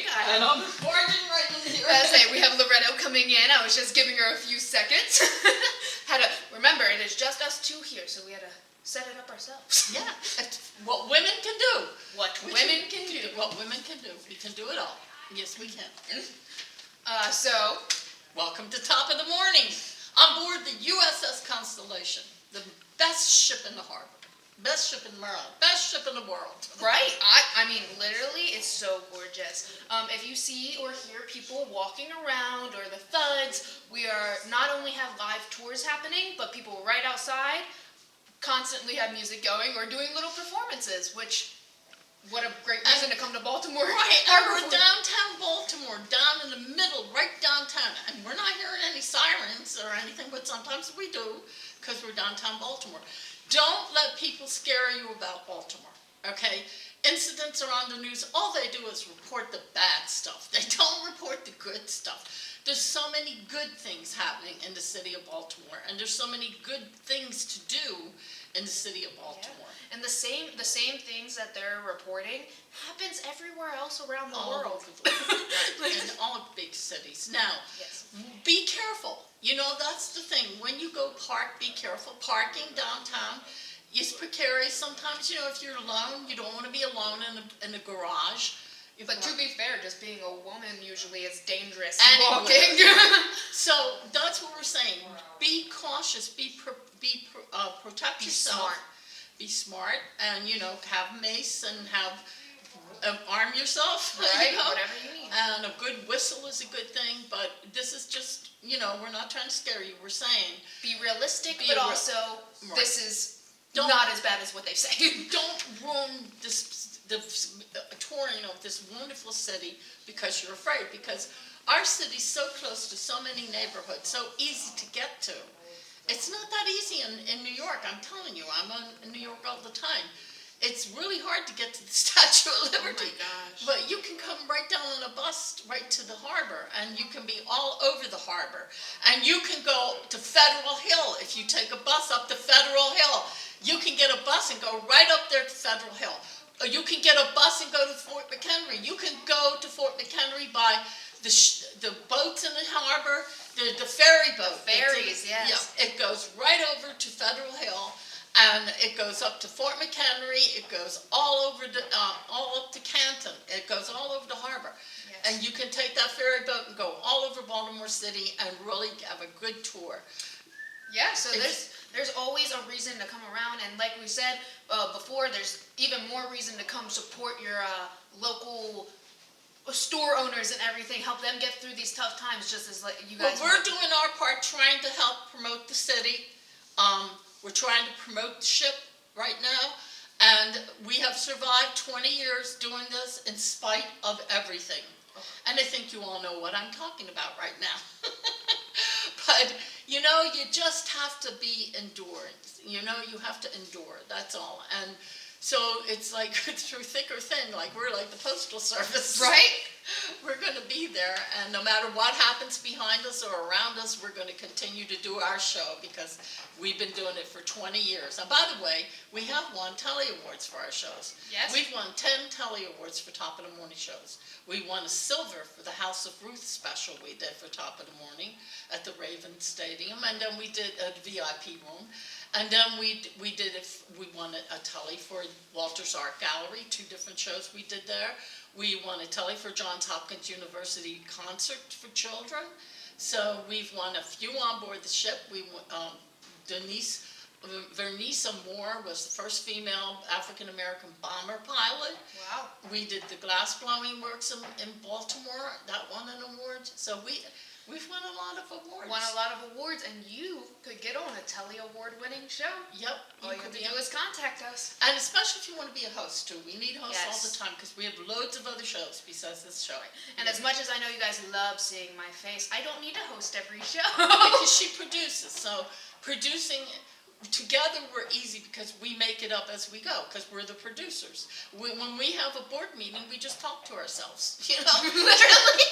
morning. And I'm barging right in here. I say, we have Loretto coming in. I was just giving her a few seconds. Remember, it is just us two here, so we had to set it up ourselves. Yeah, what women can do. What women can do. What women can do. We can do it all. Yes, we can. So, welcome to Top of the Morning. On board the USS Constellation, the best ship in the harbor. Best ship in Maryland, best ship in the world. Right? I mean, literally, it's so gorgeous. If you see or hear people walking around or the thuds, we are not only have live tours happening, but people right outside constantly have music going or doing little performances, which, what a great reason to come to Baltimore. Right, and we're downtown Baltimore, down in the middle, right downtown. And we're not hearing any sirens or anything, but sometimes we do, because we're downtown Baltimore. Don't let people scare you about Baltimore, okay? Incidents are on the news. All they do is report the bad stuff. They don't report the good stuff. There's so many good things happening in the city of Baltimore, and there's so many good things to do in the city of Baltimore. Yeah. And the same things that they're reporting happens everywhere else around the world. Right, in all big cities. Now, yes. Be careful. You know, that's the thing. When you go park, be careful. Parking downtown is precarious. Sometimes, you know, if you're alone, you don't want to be alone in a garage. But to be fair, just being a woman usually is dangerous walking. walking. So that's what we're saying. Be cautious. Protect yourself. Smart. Be smart, and you know, have mace and have arm yourself. Right. You know? Whatever you need. And a good whistle is a good thing. But this is just, you know, we're not trying to scare you. We're saying be realistic, but also right. This is not as bad as what they say. Don't ruin the touring of this wonderful city because you're afraid. Because our city's so close to so many neighborhoods, so easy to get to. It's not that easy in New York. I'm telling you, I'm in New York all the time. It's really hard to get to the Statue of Liberty. Oh my gosh. But you can come right down on a bus right to the harbor, and you can be all over the harbor. And you can go to Federal Hill if you take a bus up to Federal Hill. You can get a bus and go right up there to Federal Hill. Or you can get a bus and go to Fort McHenry. You can go to Fort McHenry by the boats in the harbor, the ferry boat. The ferries, yes. Yeah, it goes right over to Federal Hill. And it goes up to Fort McHenry. It goes all over all up to Canton. It goes all over the harbor. Yes. And you can take that ferry boat and go all over Baltimore City and really have a good tour. Yeah, so there's always a reason to come around, and like we said before, there's even more reason to come support your local store owners and everything. Help them get through these tough times, just as you guys. Well, we're doing our part, trying to help promote the city. We're trying to promote the ship right now, and we have survived 20 years doing this in spite of everything. And I think you all know what I'm talking about right now. But, you know, you just have to be enduring. You know, you have to endure, that's all. And so it's like through thick or thin, like we're like the Postal Service. Right? We're going to be there, and no matter what happens behind us or around us, we're going to continue to do our show because we've been doing it for 20 years. And by the way, we have won Telly Awards for our shows. Yes. We've won 10 Telly Awards for Top of the Morning shows. We won a silver for the House of Ruth special we did for Top of the Morning at the Raven Stadium, and then we did a VIP room. And then we won a Telly for Walter's Art Gallery, 2 different shows we did there. We won a Telly for Johns Hopkins University concert for children. So we've won a few on board the ship. We Vernice Moore was the first female African-American bomber pilot. Wow. We did the glass blowing works in Baltimore. That won an award. So we've won a lot of awards. Won a lot of awards, and you could get on a Telly Award-winning show. Yep. All you have to do is contact us. And especially if you want to be a host, too. We need hosts all the Yes. time because we have loads of other shows besides this show. And as much as I know you guys love seeing my face, I don't need to host every show. Because she produces. So producing together we're easy because we make it up as we go because we're the producers. When we have a board meeting, we just talk to ourselves, you know, literally.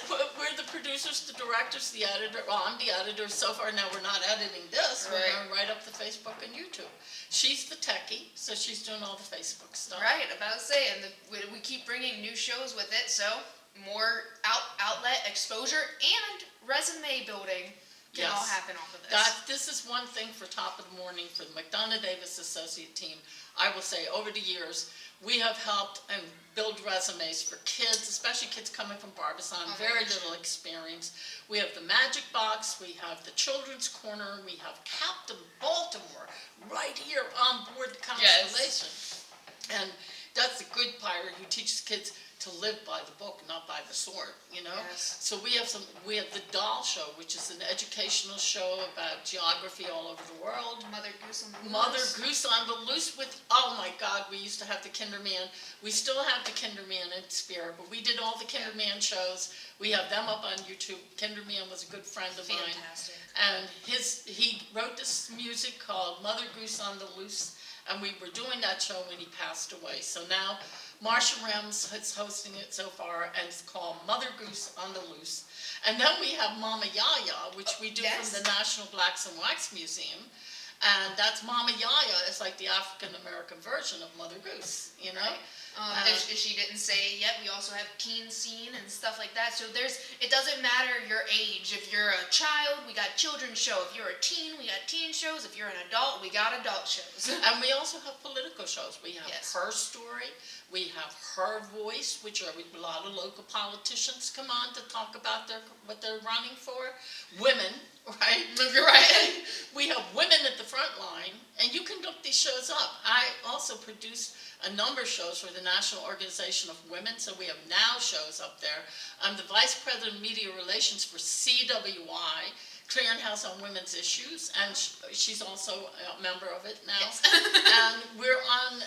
We're we're the producers, the directors, the editor. Well, I'm the editor so far. Now we're not editing this. We're Right. going to write up the Facebook and YouTube. She's the techie, so she's doing all the Facebook stuff. Right, about to say, and we keep bringing new shows with it, so more outlet exposure and resume building can all happen off of this. This is one thing for Top of the Morning for the McDonough Davis Associate Team. I will say, over the years, we have helped and build resumes for kids, especially kids coming from Barbizon, very little experience. We have the Magic Box, we have the Children's Corner, we have Captain Baltimore right here on board the Constellation. Yes. And that's the good pirate who teaches kids to live by the book, not by the sword, you know? Yes. So we have the Doll Show, which is an educational show about geography all over the world. Mother Goose on the Loose. Mother Goose on the Loose with, oh my God, we used to have the Kinderman. We still have the Kinderman in spirit, but we did all the Kinderman shows. We have them up on YouTube. Kinderman was a good friend of mine. Fantastic. And he wrote this music called Mother Goose on the Loose, and we were doing that show when he passed away. So now Marsha Rems is hosting it so far, and it's called Mother Goose on the Loose. And then we have Mama Yaya, which we do from the National Blacks and Wax Museum. And that's Mama Yaya is like the African-American version of Mother Goose, you know? If she didn't say it yet, we also have teen scene and stuff like that. So it doesn't matter your age. If you're a child, we got children's show. If you're a teen, we got teen shows. If you're an adult, we got adult shows. And we also have political shows. We have Her Story. We have Her Voice, which are a lot of local politicians come on to talk about what they're running for. Women, right? Right. We have women at the front line, and you can look these shows up. I also produced a number of shows for the National Organization of Women, so we have now shows up there. I'm the Vice President of Media Relations for CWI, Clearinghouse on Women's Issues, and she's also a member of it now. Yes. And we're on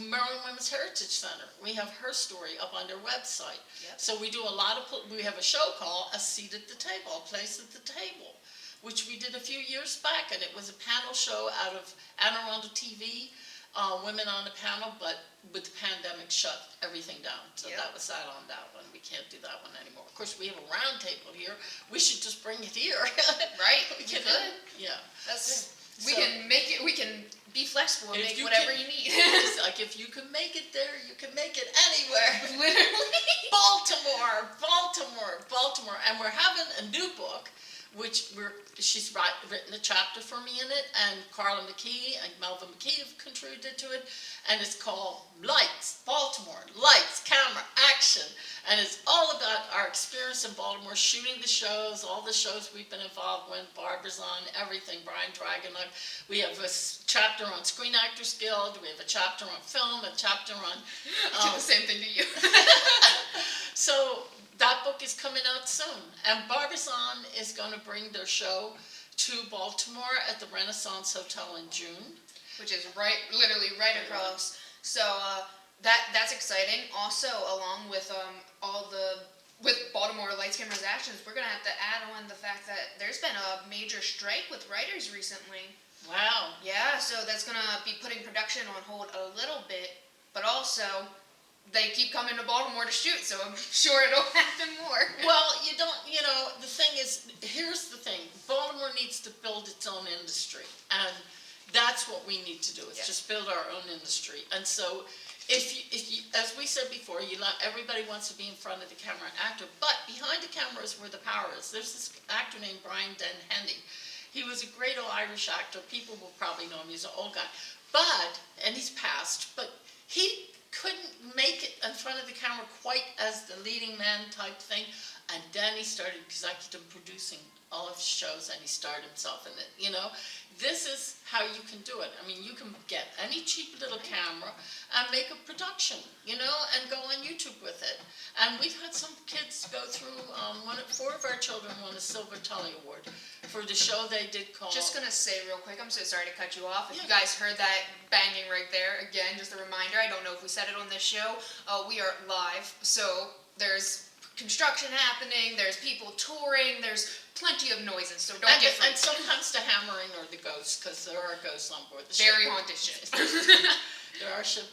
Maryland Women's Heritage Center. We have Her Story up on their website. Yep. So we do we have a show called A Seat at the Table, A Place at the Table, which we did a few years back, and it was a panel show out of Anne Arundel TV, women on the panel, but with the pandemic shut everything down. So that was that on that one. We can't do that one anymore. Of course, we have a round table here. We should just bring it here. Right. We You can, could. yeah. We can make it. We can be flexible and If make you whatever can- you need. It's like if you can make it there, you can make it anywhere. Literally. Baltimore. And we're having a new book, which she's written a chapter for me in it, and Carla McKee and Melvin McKee have contributed to it, and it's called Lights, Baltimore, Lights, Camera, Action, and it's all about our experience in Baltimore, shooting the shows, all the shows we've been involved with, Barbizon, everything, Brian Dragonuk. We have a chapter on Screen Actors Guild, we have a chapter on film, a chapter on... I did the same thing to you. So that book is coming out soon, and Barbizon is going to bring their show to Baltimore at the Renaissance Hotel in June. Which is literally right across. So that's exciting. Also, along with with Baltimore Lights, Cameras, Actions, we're gonna have to add on the fact that there's been a major strike with writers recently. Wow. Yeah, so that's gonna be putting production on hold a little bit, but also they keep coming to Baltimore to shoot, so I'm sure it'll happen more. Well, the thing is, here's the thing. Baltimore needs to build its own industry, and that's what we need to do, is just build our own industry. And so, if you, as we said before, everybody wants to be in front of the camera and actor, but behind the camera is where the power is. There's this actor named Brian Dennehy. He was a great old Irish actor. People will probably know him. He's an old guy. And he's passed, but he couldn't make it in front of the camera quite as the leading man type thing. And then he started executive producing all of his shows, and he starred himself in it, This is how you can do it. I mean, you can get any cheap little camera and make a production, and go on YouTube with it. And we've had some kids go through, 4 of our children won a Silver Telly Award for the show they did called... Just gonna say real quick, I'm so sorry to cut you off. If you guys heard that banging right there, again, just a reminder, I don't know if we said it on this show, we are live, so there's construction happening, there's people touring, there's plenty of noises, so don't get freaked. And sometimes the hammering or the ghosts, because there are ghosts on board the ship. Very haunted ship.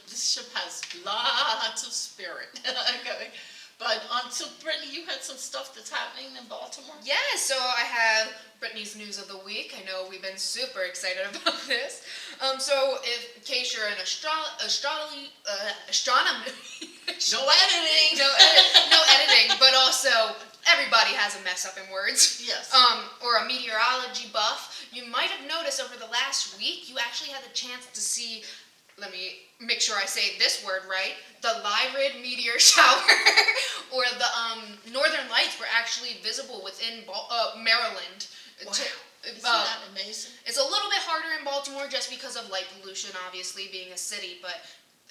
This ship has lots of spirit. Okay. But so Brittany, you had some stuff that's happening in Baltimore? Yeah, so I have Brittany's News of the Week. I know we've been super excited about this. So in case you're an astronomy, No editing. no editing, but also everybody has a mess up in words. Yes. Or a meteorology buff, you might have noticed over the last week you actually had the chance to see. Let me make sure I say this word right. The Lyrid meteor shower, or the Northern Lights, were actually visible within Maryland. Wow. Isn't that amazing? It's a little bit harder in Baltimore just because of light pollution, obviously being a city, but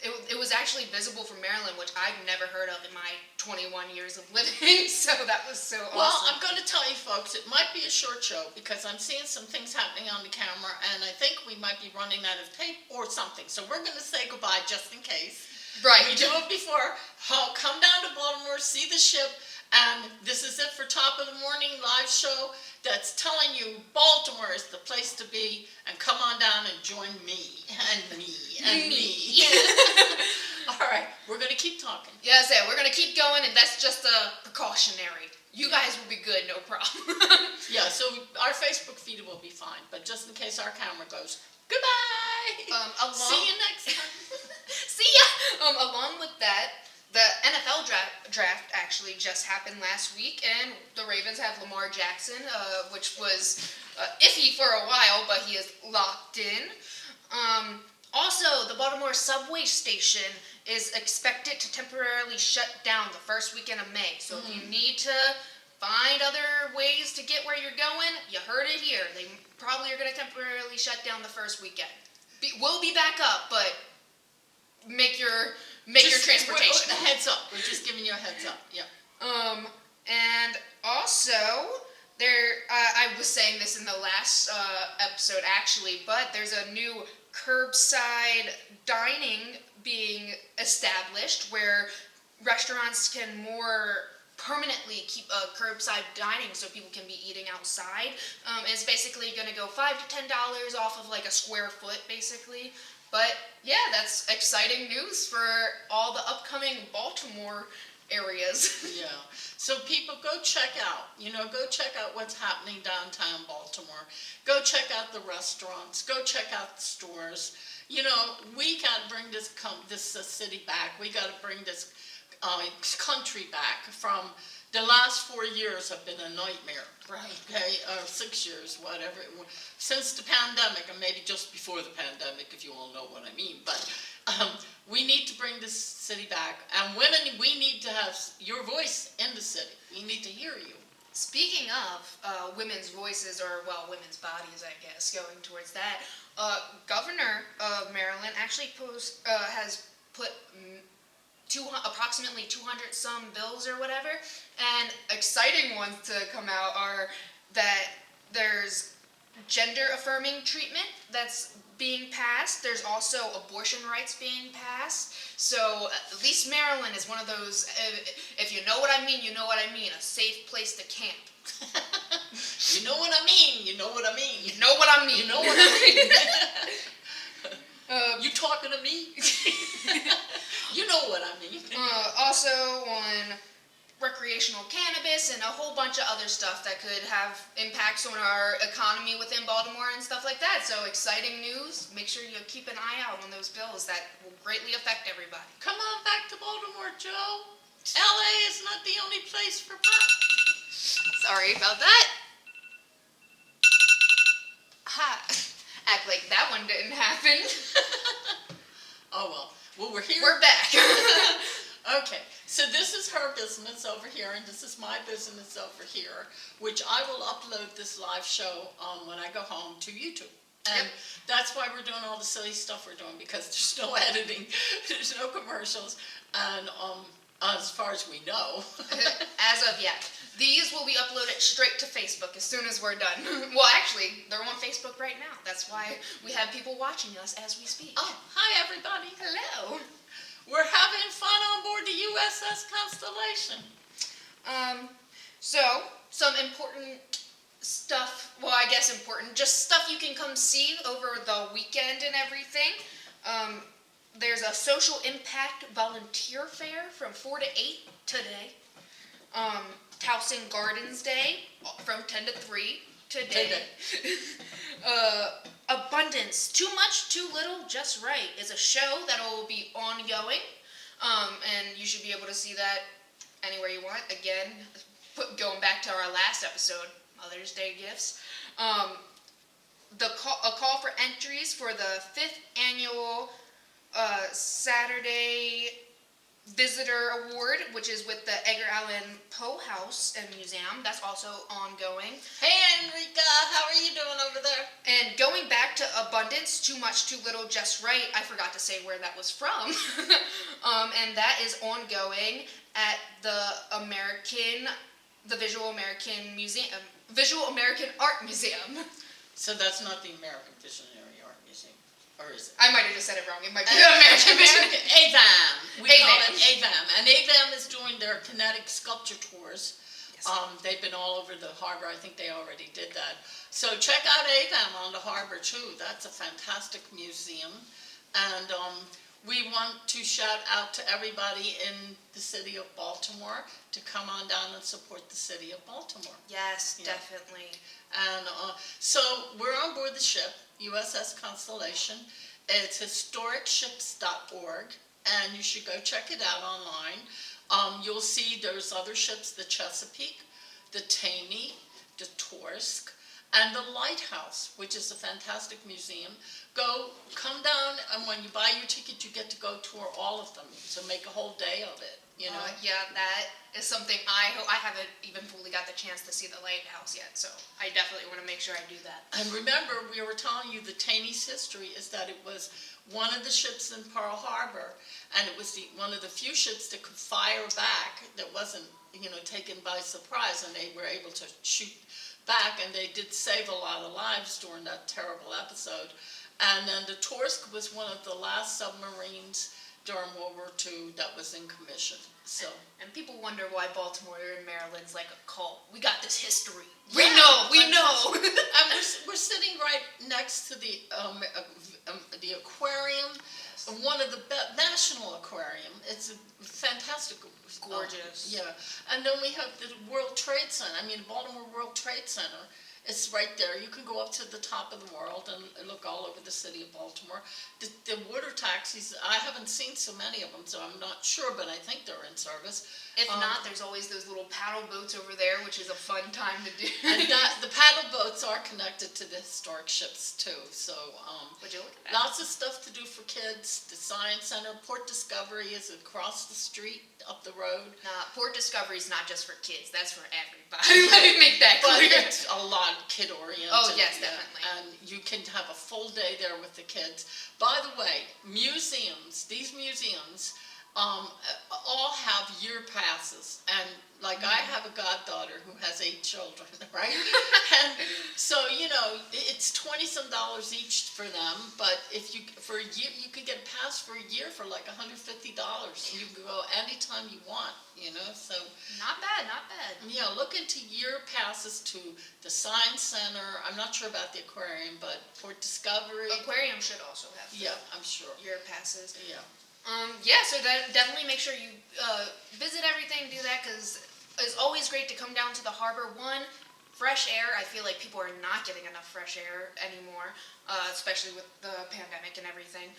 it was actually visible from Maryland, which I've never heard of in my 21 years of living. So that was so awesome. Well, I'm going to tell you folks, it might be a short show because I'm seeing some things happening on the camera, and I think we might be running out of tape or something. So we're going to say goodbye just in case. Right. We do it before. Come down to Baltimore, see the ship, and this is it for Top of the Morning live show that's telling you Baltimore is the place to be, and come on down and join me and me and me. All right, we're going to keep talking. Yeah, we're going to keep going, and that's just a precautionary. You guys will be good, no problem. Yeah, so our Facebook feed will be fine, but just in case our camera goes, goodbye. See you next time. See ya. Along with that, the NFL draft actually just happened last week, and the Ravens have Lamar Jackson, which was iffy for a while, but he is locked in. Also, the Baltimore subway station is expected to temporarily shut down the first weekend of May. So if you need to find other ways to get where you're going, you heard it here. They probably are going to temporarily shut down the first weekend. We'll be back up, but make your transportation. A heads up. We're just giving you a heads up. Yeah. And also, I was saying this in the last episode actually, but there's a new curbside dining being established where restaurants can more permanently keep curbside dining so people can be eating outside. It's basically going to go $5 to $10 off of like a square foot, basically. But yeah, that's exciting news for all the upcoming Baltimore areas. Yeah. So people, go check out what's happening downtown Baltimore. Go check out the restaurants. Go check out the stores. You know, we got to bring this city back. We got to bring this country back from the last 4 years have been a nightmare. Right. Okay, 6 years, whatever. Since the pandemic, and maybe just before the pandemic, if you all know what I mean. But we need to bring this city back. And women, we need to have your voice in the city. We need to hear you. Speaking of women's voices, or well, women's bodies, I guess, going towards that, Governor of Maryland actually has put approximately 200 some bills or whatever, and exciting ones to come out are that there's gender affirming treatment that's being passed. There's also abortion rights being passed. So at least Maryland is one of those, if you know what I mean, you know what I mean, a safe place to camp. You know what I mean, you know what I mean. You know what I mean. You know what I mean. You talking to me? You know what I mean. Also on recreational cannabis and a whole bunch of other stuff that could have impacts on our economy within Baltimore and stuff like that. So exciting news. Make sure you keep an eye out on those bills that will greatly affect everybody. Come on back to Baltimore, Joe. LA is not the only place for pot. Sorry about that. Ha. Act like that one didn't happen. Oh well. Well, we're here. We're back. Okay, so this is her business over here, and this is my business over here, which I will upload this live show when I go home to YouTube. And that's why we're doing all the silly stuff we're doing, because there's no editing, there's no commercials, and as far as we know. As of yet. These will be uploaded straight to Facebook as soon as we're done. Well, actually, they're on Facebook right now. That's why we have people watching us as we speak. Oh, hi everybody. Hello. We're having fun on board the USS Constellation. So, some important stuff, well, I guess important, just stuff you can come see over the weekend and everything. There's a social impact volunteer fair from 4 to 8 today. Towson Gardens Day from 10 to 3 today. Abundance, Too Much, Too Little, Just Right is a show that will be ongoing, and you should be able to see that anywhere you want. Again, going back to our last episode, Mother's Day gifts. A call for entries for the 5th annual Saturday Visitor Award, which is with the Edgar Allan Poe House and Museum. That's also ongoing. Hey, Enrica, how are you doing over there? And going back to Abundance, Too Much, Too Little, Just Right, I forgot to say where that was from. And that is ongoing at the Visual American Art Museum. So that's not the American Visionary Art Museum, or is it? I might have just said it wrong. It might be the American Visionary. AVAM. We call it AVAM. And AVAM is doing their kinetic sculpture tours. Yes. They've been all over the harbor. I think they already did that. So check out AVAM on the harbor too. That's a fantastic museum. And we want to shout out to everybody in the city of Baltimore to come on down and support the city of Baltimore. Yes, definitely. And so we're on board the ship, USS Constellation. It's historicships.org, and you should go check it out online. You'll see there's other ships, the Chesapeake, the Tammy, the Torsk, and the Lighthouse, which is a fantastic museum. Come down, and when you buy your ticket, you get to go tour all of them. So make a whole day of it, you know? Yeah, that is something I haven't even fully got the chance to see the Lighthouse yet, so I definitely want to make sure I do that. And remember, we were telling you the Taney's history is that it was one of the ships in Pearl Harbor, and it was one of the few ships that could fire back that wasn't, taken by surprise, and they were able to shoot back, and they did save a lot of lives during that terrible episode. And then the Torsk was one of the last submarines during World War II that was in commission. So. And people wonder why Baltimore and Maryland's like a cult. We got this history. We know. And we're sitting right next to the aquarium, one of the National Aquarium. It's a fantastic. Gorgeous. Yeah. And then we have the World Trade Center. Baltimore World Trade Center. It's right there. You can go up to the top of the world and look all over the city of Baltimore. The water taxis, I haven't seen so many of them, so I'm not sure, but I think they're in service. If not, there's always those little paddle boats over there, which is a fun time to do. And the paddle boats are connected to the historic ships, too. So would you look at that? Lots of stuff to do for kids. The Science Center, Port Discovery is across the street, up the road. Port Discovery is not just for kids. That's for everybody. Let me make that clear. But it's a lot kid-oriented. Oh, yes, definitely. And you can have a full day there with the kids. By the way, these museums all have year passes, and I have a goddaughter who has 8 children, right? And so it's $20-some each for them, but if for a year you could get a pass for a year for like $150. You can go anytime you want, so not bad. Yeah, look into year passes to the Science Center. I'm not sure about the aquarium, but Port Discovery. Aquarium should also have. Yeah, I'm sure. Year passes. Yeah. So definitely make sure you visit everything, do that, because it's always great to come down to the harbor. One, fresh air. I feel like people are not getting enough fresh air anymore, especially with the pandemic and everything.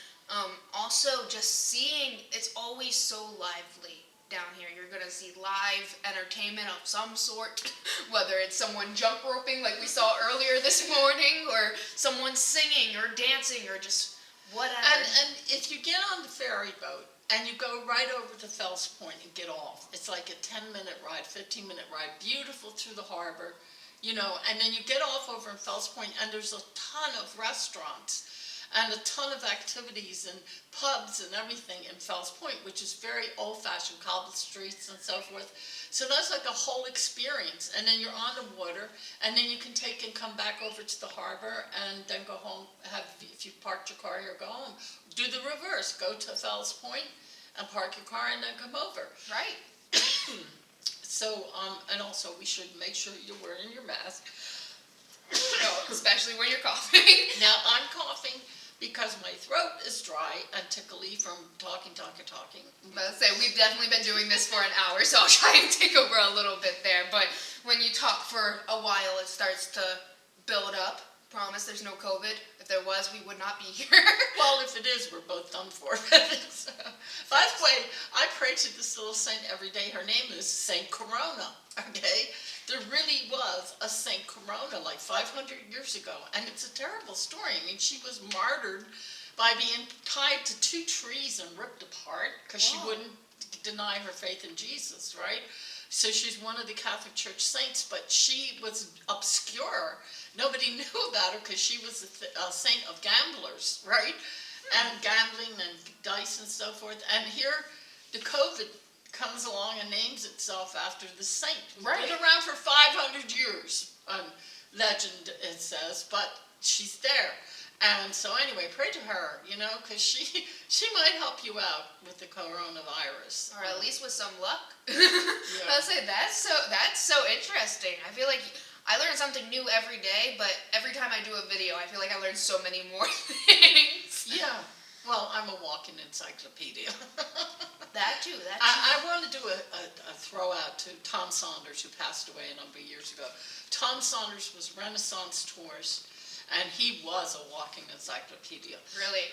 Also, just seeing, it's always so lively down here. You're going to see live entertainment of some sort, whether it's someone jump roping like we saw earlier this morning, or someone singing or dancing or just whatever. And if you get on the ferry boat and you go right over to Fells Point and get off, it's like a 10-minute ride, 15-minute ride, beautiful through the harbor, and then you get off over in Fells Point, and there's a ton of restaurants and a ton of activities and pubs and everything in Fells Point, which is very old-fashioned, cobbled streets and so forth. So that's like a whole experience. And then you're on the water, and then you can take and come back over to the harbor and then go home, if you parked your car here, go home. Do the reverse, go to Fells Point and park your car and then come over. Right. So, and also we should make sure you're wearing your mask. Especially when you're coughing. Now, I'm coughing because my throat throat is dry and tickly from talking. Let's say we've definitely been doing this for an hour, so I'll try and take over a little bit there. But when you talk for a while, it starts to build up. Promise there's no COVID. If there was, we would not be here. Well, if it is, we're both done for. So, by the way, I pray to this little saint every day. Her name is Saint Corona, okay? There really was a Saint Corona like 500 years ago, and it's a terrible story. I mean, she was martyred by being tied to 2 trees and ripped apart because she wouldn't deny her faith in Jesus, right? So she's one of the Catholic Church saints, but she was obscure. Nobody knew about her because she was a saint of gamblers, right? And gambling and dice and so forth. And here, the COVID comes along and names itself after the saint. Right. Been around for 500 years, legend it says, but she's there. And so anyway, pray to her, because she might help you out with the coronavirus. Or at least with some luck. Yeah. I'll say that's so interesting. I feel like I learn something new every day, but every time I do a video, I feel like I learn so many more things. Yeah. Well, I'm a walking encyclopedia. That too. I want to do a throw out to Tom Saunders, who passed away a number of years ago. Tom Saunders was Renaissance Tours, and he was a walking encyclopedia. Really?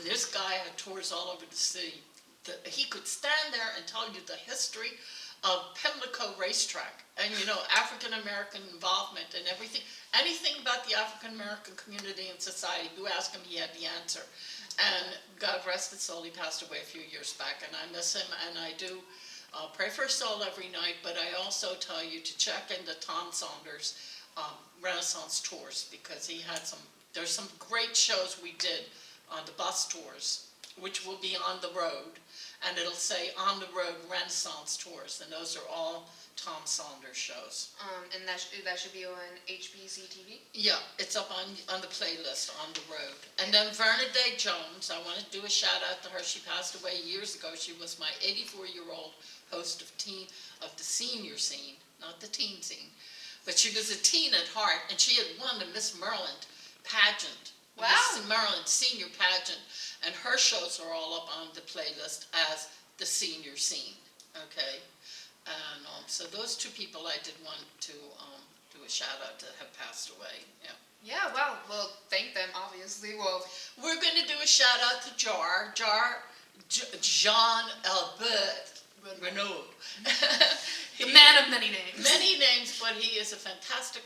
This guy had tours all over the city. He could stand there and tell you the history of Pimlico Racetrack and, African American involvement and everything. Anything about the African American community and society, you ask him, he had the answer. And God rest his soul, he passed away a few years back, and I miss him, and I do pray for his soul every night, but I also tell you to check into Tom Saunders' Renaissance Tours, because there's some great shows we did on the bus tours, which will be on the road, and it'll say on the road Renaissance Tours, and those are all Tom Saunders shows. And that should be on HBC TV? Yeah, it's up on the playlist on the road. And then Verna Day Jones, I want to do a shout out to her. She passed away years ago. She was my 84-year-old host of the senior scene, not the teen scene. But she was a teen at heart, and she had won the Miss Maryland pageant. Wow. Miss Maryland senior pageant. And her shows are all up on the playlist as the senior scene, okay? And so those 2 people I did want to do a shout out to have passed away, yeah. Yeah, wow. Well, thank them, obviously. Well, we're going to do a shout out to Jean-Albert Renaud. the man of many names. Many names, but he is a fantastic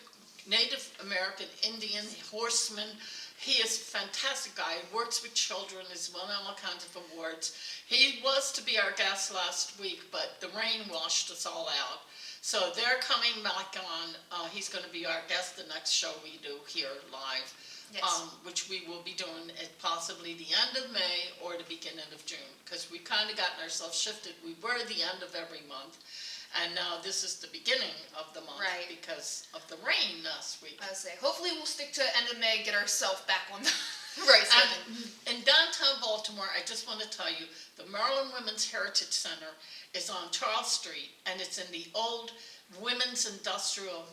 Native American Indian horseman. He is a fantastic guy. He works with children. He's won all kinds of awards. He was to be our guest last week, but the rain washed us all out. So they're coming back on. He's going to be our guest the next show we do here live, yes. Which we will be doing at possibly the end of May or the beginning of June, because we've kind of gotten ourselves shifted. We were the end of every month. And now this is the beginning of the month, right, because of the rain last week. I'll say, hopefully we'll stick to end of May, get ourselves back on the right schedule. In downtown Baltimore, I just want to tell you, the Maryland Women's Heritage Center is on Charles Street, and it's in the old Women's Industrial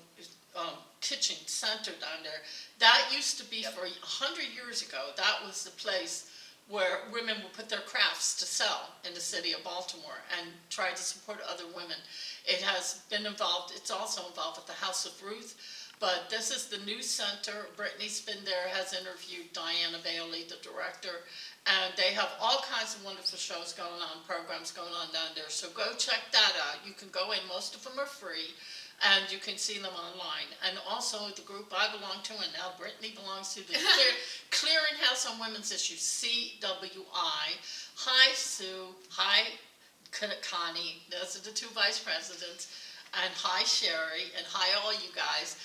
Kitchen Center down there. That used to be, for 100 years ago, that was the place where women would put their crafts to sell in the city of Baltimore and try to support other women. It has been involved, it's also involved with the House of Ruth, but this is the new center. Brittany's been there, has interviewed Diana Bailey, the director, and they have all kinds of wonderful shows going on, programs going on down there. So go check that out. You can go in, most of them are free, and you can see them online. And also the group I belong to, and now Brittany belongs to, the Clearinghouse on Women's Issues, CWI. Hi Sue, hi Connie, those are the 2 vice presidents, and hi Sherry, and hi all you guys.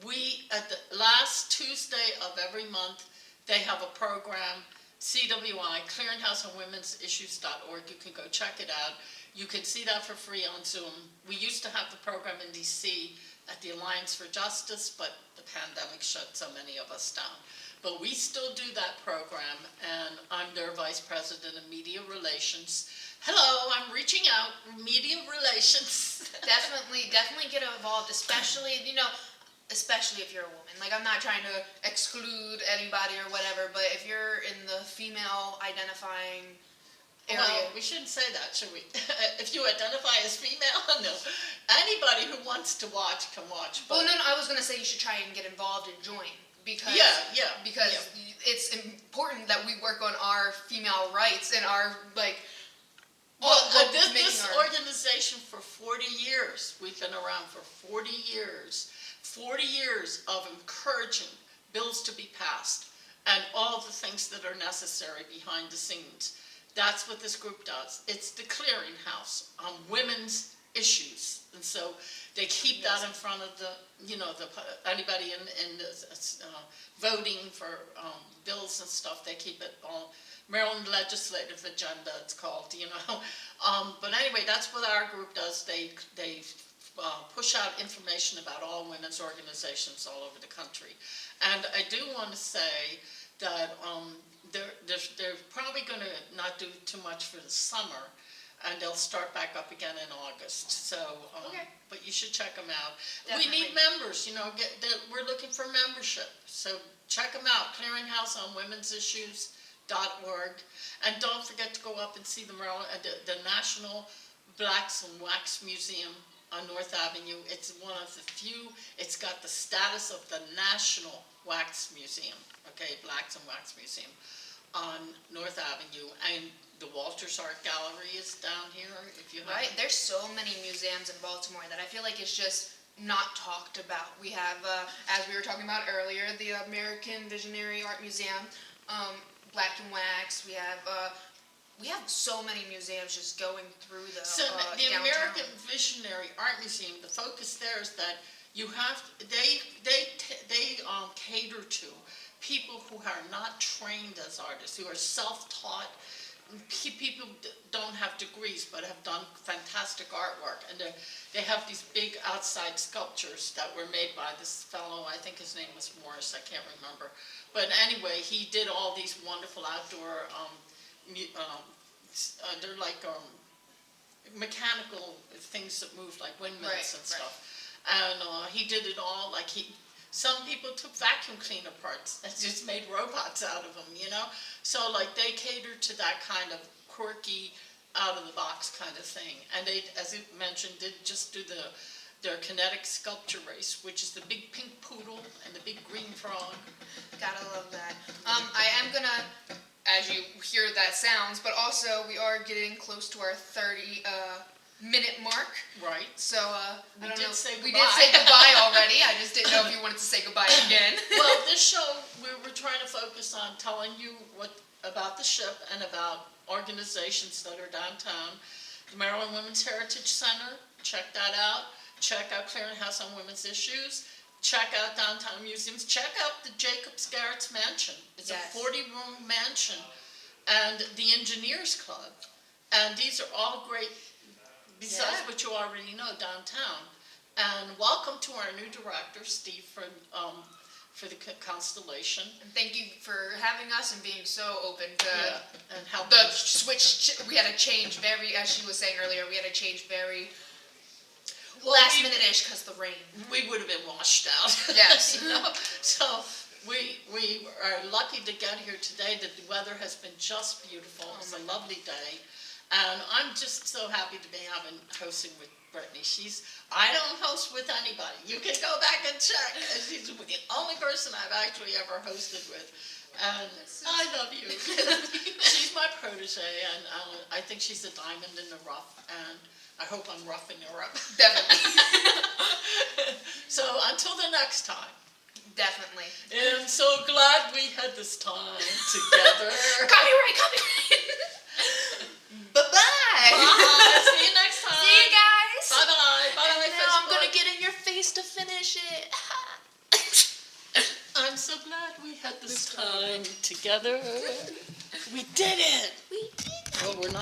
We, at the last Tuesday of every month, they have a program, CWI, Clearinghouse on Women's Issues.org. You can go check it out. You can see that for free on Zoom. We used to have the program in DC at the Alliance for Justice, but the pandemic shut so many of us down. But we still do that program, and I'm their Vice President of Media Relations. Hello, I'm reaching out, Media Relations. Definitely get involved, especially, especially if you're a woman. Like, I'm not trying to exclude anybody or whatever, but if you're in the female identifying area. Well, we shouldn't say that, should we? If you identify as female, no. Anybody who wants to watch can watch. But Well, no, I was going to say you should try and get involved and join. Because, because it's important that we work on our female rights and our, like, this organization for 40 years, we've been around for 40 years. 40 years of encouraging bills to be passed and all the things that are necessary behind the scenes. That's what this group does. It's the clearinghouse on women's issues. And so they keep that in front of anybody in voting for bills and stuff. They keep it on Maryland legislative agenda, it's called, But anyway, that's what our group does. They push out information about all women's organizations all over the country. And I do want to say that they're probably going to not do too much for the summer, and they'll start back up again in August. So, but you should check them out. Definitely. We need members. We're looking for membership. So check them out. Clearinghouse on Women's Issues.org, and don't forget to go up and see the National Blacks and Wax Museum on North Avenue. It's one of the few. It's got the status of the National Wax Museum. Okay, Blacks and Wax Museum on North Avenue, and the Walters Art Gallery is down here. If you Right, there's so many museums in Baltimore that I feel like it's just not talked about. We have, as we were talking about earlier, the American Visionary Art Museum, Black and Wax. We have so many museums just going through the the downtown. American Visionary Art Museum. The focus there is that you have they cater to people who are not trained as artists, who are self-taught. People don't have degrees but have done fantastic artwork, and they have these big outside sculptures that were made by this fellow. I think his name was Morris. I can't remember, but anyway, he did all these wonderful outdoor. They're like mechanical things that move, like windmills and stuff. And he did it all like some people took vacuum cleaner parts and just made robots out of them, So like they cater to that kind of quirky, out of the box kind of thing. And they, as you mentioned, did just do their kinetic sculpture race, which is the big pink poodle and the big green frog. Gotta love that. I am gonna, as you hear that sounds, but also we are getting close to our 30-minute mark. Right. So we did say goodbye. We did say goodbye already. I just didn't know if you wanted to say goodbye again. Well, this show, we were trying to focus on telling you about the ship and about organizations that are downtown. The Maryland Women's Heritage Center, check that out. Check out Clearinghouse on Women's Issues. Check out downtown museums. Check out the Jacobs Garrett's Mansion. It's a 40-room mansion, and the Engineers Club. And these are all great, besides what you already know, downtown. And welcome to our new director, Steve, for the Constellation. And thank you for having us and being so open to and help the switch. We had to change very, as she was saying earlier, we had to change very last minute-ish because the rain. We would have been washed out. Yes. So we are lucky to get here today. The weather has been just beautiful. It's a lovely day. And I'm just so happy to be hosting with Brittany. I don't host with anybody. You can go back and check. She's the only person I've actually ever hosted with. And I love you. She's my protege, and I think she's a diamond in the rough, and I hope I'm roughing her up. Definitely. So until the next time. Definitely. I'm so glad we had this time together. Copyright. Bye-bye. Bye. See you next time. See you guys. Bye-bye. Bye-bye, and now I'm going to get in your face to finish it. I'm so glad we had this time together. We did it. We did it. Well, we're not